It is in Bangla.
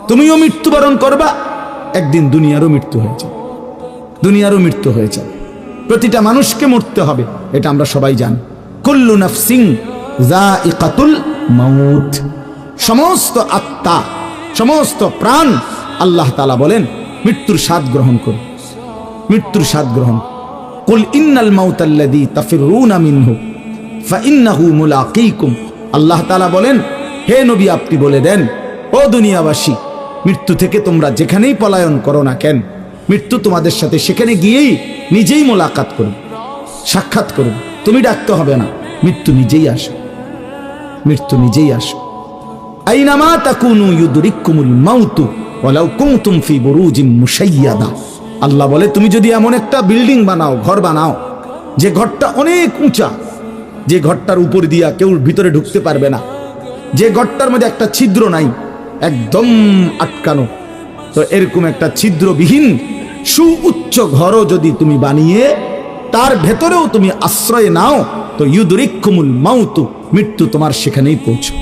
তুমিও মৃত্যুবরণ করবা, একদিন দুনিয়ারও মৃত্যু হয়ে যাবে, দুনিয়ারও মৃত্যু হয়ে যাবে। প্রতিটা মানুষকে মরতে হবে, এটা আমরা সবাই জানি। কুল্লু নাফসিন যায়িকাতুল মাউত, সমস্ত আত্মা, সমস্ত প্রাণ, আল্লাহ তাআলা বলেন মৃত্যুর স্বাদ গ্রহণ করো, মৃত্যুর স্বাদ গ্রহণ। কুল ইন্নাল মাউতাল্লাযী তাফিরুনা মিনহু ফাইন্নাহু মুলাকীকুম, আল্লাহ তাআলা বলেন হে নবী আপনি বলে দেন, ও দুনিয়াবাসী, মৃত্যু থেকে তোমরা যেখানেই পলায়ন করো না কেন, মৃত্যু তোমাদের সাথে সেখানে গিয়েই নিজেই মোলাকাত করুন, সাক্ষাৎ করুন। তুমি ডাকতে হবে না, মৃত্যু নিজেই আসে, মৃত্যু নিজেই আসে। আইনামা তাকুনু ইউদরিকুমুল মাউতু ওয়ালাউ কুনতুম ফি বুরুজিম মুশাইয়াদা, আল্লাহ বলে তুমি যদি এমন একটা বিল্ডিং বানাও, ঘর বানাও, যে ঘরটা অনেক উঁচা, যে ঘরটার উপর দিয়া কেউ ভিতরে ঢুকতে পারবে না, যে ঘরটার মধ্যে একটা ছিদ্র নাই, একদম আটকানো, তো এরকম একটা ছিদ্রবিহীন সুউচ্চ ঘরও যদি তুমি বানিয়ে তার ভেতরেও তুমি আশ্রয় নাও, তো ইউদরিকুমুল মাউতু, মৃত্যু তোমার সেখানেই পৌঁছবে।